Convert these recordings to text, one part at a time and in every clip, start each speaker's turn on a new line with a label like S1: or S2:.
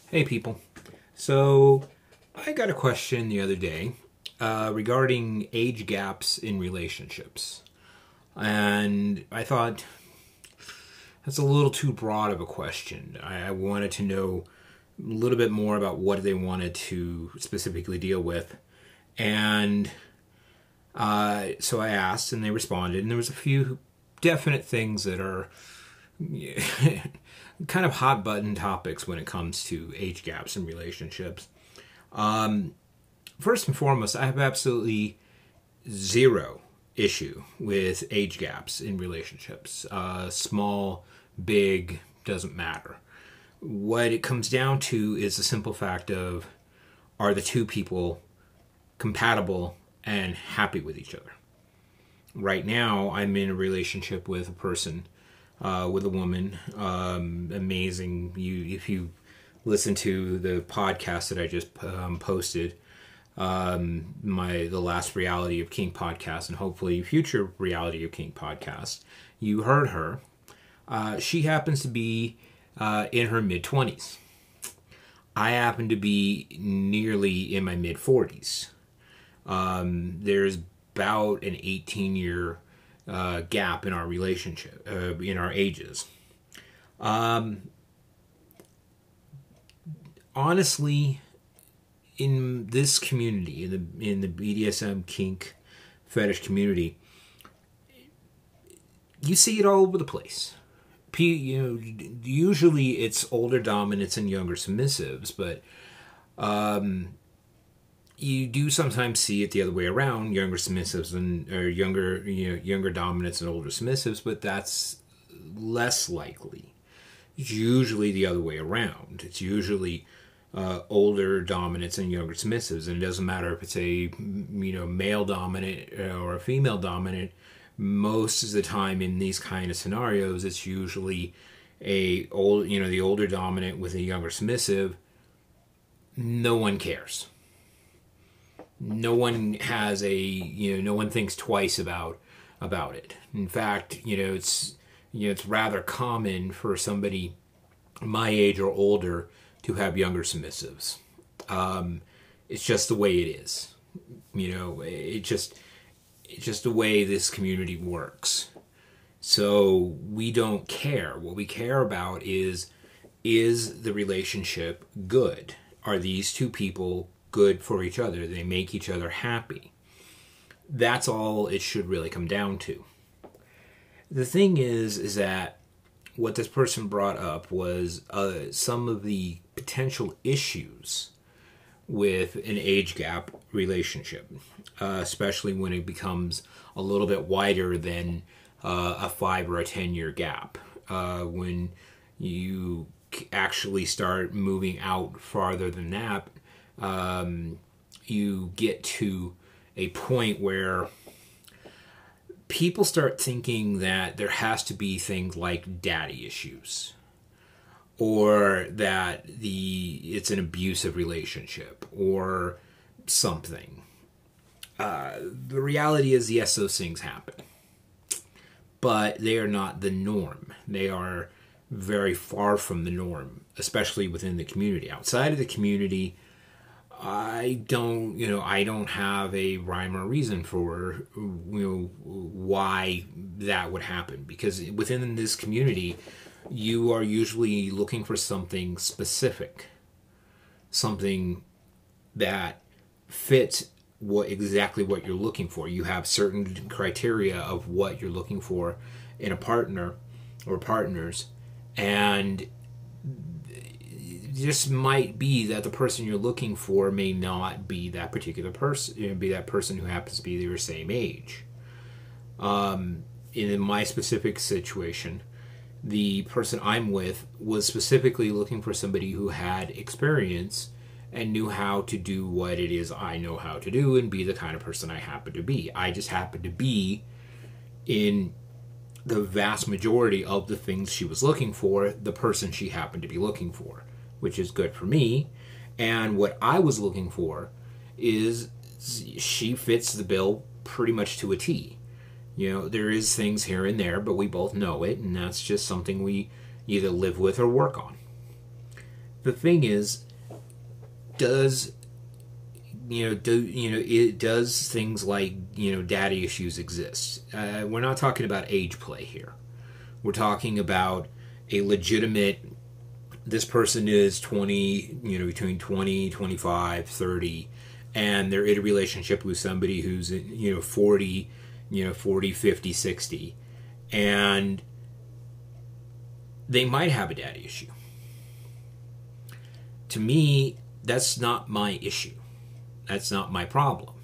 S1: Hey people. So I got a question the other day regarding age gaps in relationships. And I thought that's a little too broad of a question. I wanted to know a little bit more about what they wanted to specifically deal with. And so I asked and they responded. And there was a few definite things that are kind of hot button topics when it comes to age gaps in relationships. First and foremost, I have absolutely zero issue with age gaps in relationships. Small, big, doesn't matter. What it comes down to is the simple fact of, are the two people compatible and happy with each other? Right now, I'm in a relationship with a person, with a woman. Amazing. If you listen to the podcast that I just posted, the last Reality of Kink Podcast, and hopefully future Reality of Kink Podcast, you heard her. She happens to be in her mid-20s. I happen to be nearly in my mid-40s. There's about an 18-year gap in our relationship, in our ages. Honestly, in this community, in the BDSM kink fetish community, you see it all over the place. Usually it's older dominants and younger submissives, but you do sometimes see it the other way around, younger submissives or younger dominants and older submissives, but that's less likely. It's usually the other way around. It's usually older dominants and younger submissives, and it doesn't matter if it's a male dominant or a female dominant. Most of the time in these kind of scenarios, it's usually the older dominant with a younger submissive. No one cares. No one has no one thinks twice about it. In fact, it's rather common for somebody my age or older to have younger submissives. It's just the way it is. It's just the way this community works. So we don't care. What we care about is the relationship good? Are these two people good for each other? Do they make each other happy? That's all it should really come down to. The thing is that what this person brought up was some of the potential issues with an age gap relationship, especially when it becomes a little bit wider than a 5 or a 10-year gap. When you actually start moving out farther than that, you get to a point where people start thinking that there has to be things like daddy issues, or that it's an abusive relationship or something. The reality is, yes, those things happen, but they are not the norm. They are very far from the norm, especially within the community. Outside of the community, I don't have a rhyme or reason for why that would happen, because within this community, you are usually looking for something specific, something that fits exactly what you're looking for. You have certain criteria of what you're looking for in a partner or partners, and just might be that the person you're looking for may not be that particular person, be that person who happens to be your same age. In my specific situation, the person I'm with was specifically looking for somebody who had experience and knew how to do what it is I know how to do and be the kind of person I happen to be. I just happen to be in the vast majority of the things she was looking for, the person she happened to be looking for, which is good for me. And what I was looking for is she fits the bill pretty much to a T. There is things here and there, but we both know it, and that's just something we either live with or work on. The thing is, does things like, daddy issues exist? We're not talking about age play here. We're talking about a legitimate, this person is 20, between 20, 25, 30, and they're in a relationship with somebody who's, 40, 40, 50, 60, and they might have a daddy issue. To me, that's not my issue. That's not my problem.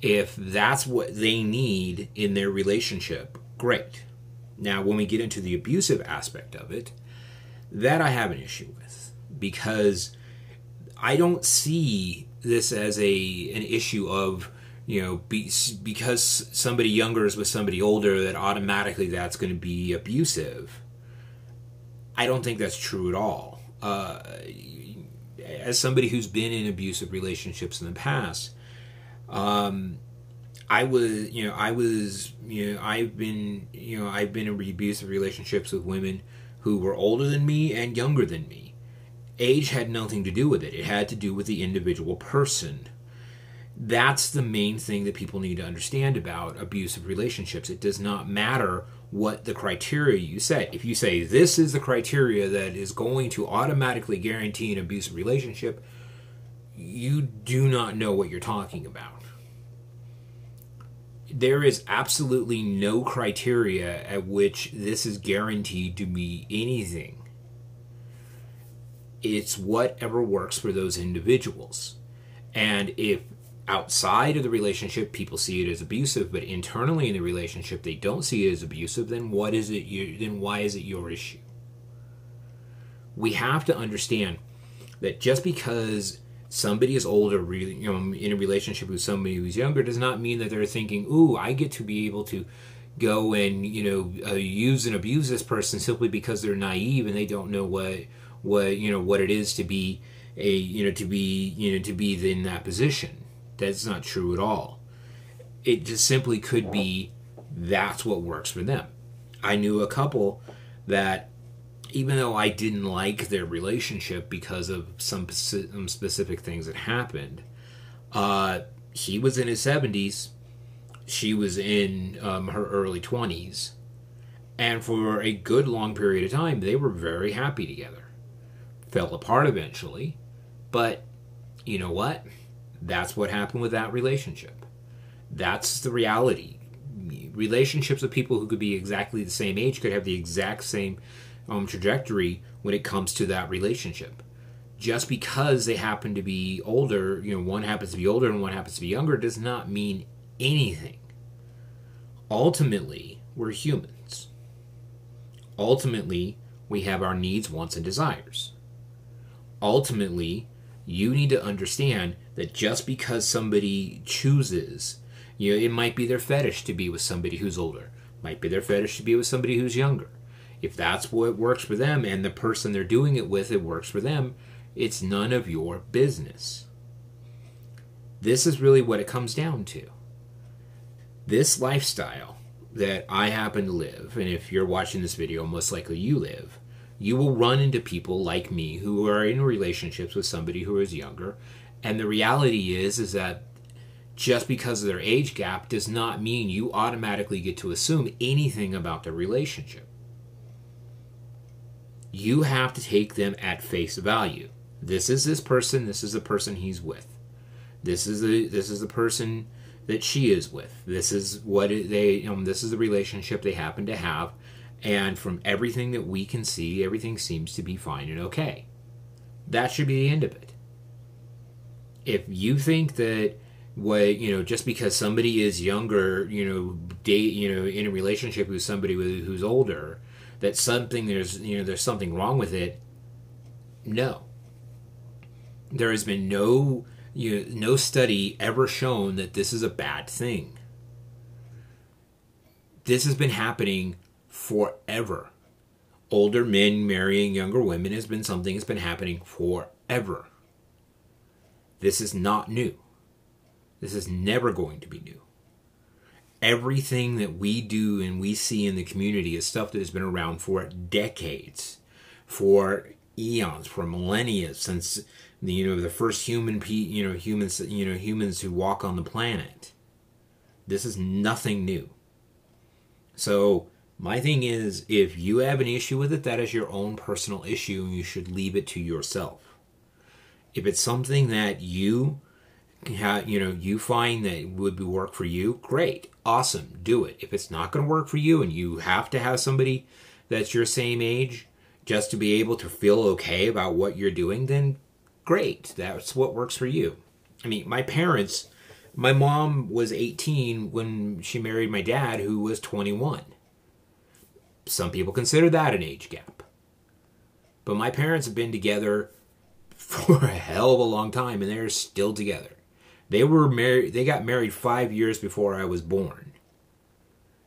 S1: If that's what they need in their relationship, great. Now, when we get into the abusive aspect of it, that I have an issue with, because I don't see this as an issue of, because somebody younger is with somebody older, that automatically that's going to be abusive. I don't think that's true at all. As somebody who's been in abusive relationships in the past, I've been in abusive relationships with women who were older than me and younger than me. Age had nothing to do with it. It had to do with the individual person. That's the main thing that people need to understand about abusive relationships. It does not matter what the criteria you set. If you say this is the criteria that is going to automatically guarantee an abusive relationship, you do not know what you're talking about. There is absolutely no criteria at which this is guaranteed to be anything. It's whatever works for those individuals. And if outside of the relationship people see it as abusive, but internally in the relationship they don't see it as abusive, then why is it your issue? We have to understand that just because somebody is older, in a relationship with somebody who's younger, does not mean that they're thinking, "Ooh, I get to be able to go and use and abuse this person simply because they're naive and they don't know what it is to be to be in that position." That's not true at all. It just simply could be that's what works for them. I knew a couple that, even though I didn't like their relationship because of some specific things that happened, he was in his 70s, she was in her early 20s, and for a good long period of time, they were very happy together. Fell apart eventually, but you know what? That's what happened with that relationship. That's the reality. Relationships with people who could be exactly the same age could have the exact same trajectory when it comes to that relationship. Just because they happen to be older, one happens to be older and one happens to be younger, does not mean anything. Ultimately, we're humans. Ultimately, we have our needs, wants, and desires. Ultimately, you need to understand that just because somebody chooses, it might be their fetish to be with somebody who's older, might be their fetish to be with somebody who's younger. If that's what works for them and the person they're doing it with, it works for them, it's none of your business. This is really what it comes down to. This lifestyle that I happen to live, and if you're watching this video, most likely you live, you will run into people like me who are in relationships with somebody who is younger, and the reality is that just because of their age gap does not mean you automatically get to assume anything about the relationship. You have to take them at face value. This is this person, this is the person he's with. This is the person that she is with. This is this is the relationship they happen to have. And from everything that we can see, everything seems to be fine and okay. That should be the end of it. If you think that just because somebody is younger, in a relationship with somebody who's older, that there's something wrong with it, no. There has been no study ever shown that this is a bad thing. This has been happening forever. Older men marrying younger women has been something that's been happening forever. This is not new. This is never going to be new. Everything that we do and we see in the community is stuff that has been around for decades, for eons, for millennia, since the first humans who walk on the planet. This is nothing new. So my thing is, if you have an issue with it, that is your own personal issue, and you should leave it to yourself. If it's something that you find that would work for you, great, awesome, do it. If it's not going to work for you, and you have to have somebody that's your same age just to be able to feel okay about what you're doing, then great, that's what works for you. I mean, my mom was 18 when she married my dad, who was 21. Some people consider that an age gap. But my parents have been together for a hell of a long time, and they're still together. They got married 5 years before I was born.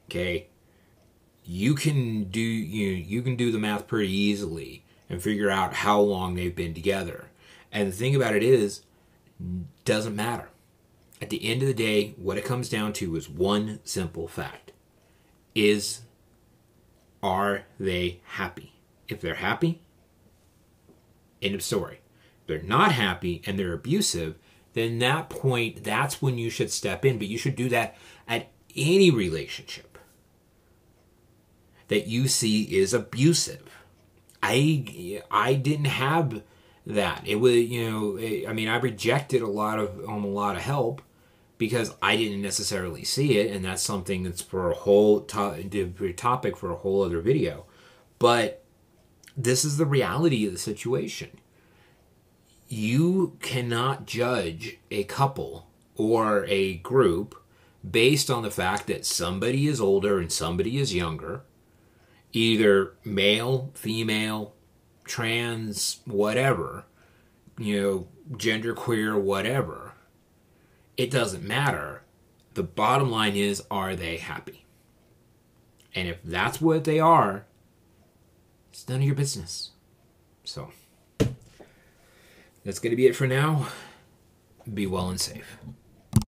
S1: Okay? You can do the math pretty easily and figure out how long they've been together. And the thing about it is, doesn't matter. At the end of the day, what it comes down to is one simple fact. Are they happy? If they're happy, end of story. If they're not happy and they're abusive, then that's when you should step in. But you should do that at any relationship that you see is abusive. I didn't have that. It was, I rejected a lot of help because I didn't necessarily see it, and that's something that's for a whole topic for a whole other video. But this is the reality of the situation. You cannot judge a couple or a group based on the fact that somebody is older and somebody is younger, either male, female, trans, whatever, genderqueer, whatever. It doesn't matter. The bottom line is, are they happy? And if that's what they are, it's none of your business. So, that's going to be it for now. Be well and safe.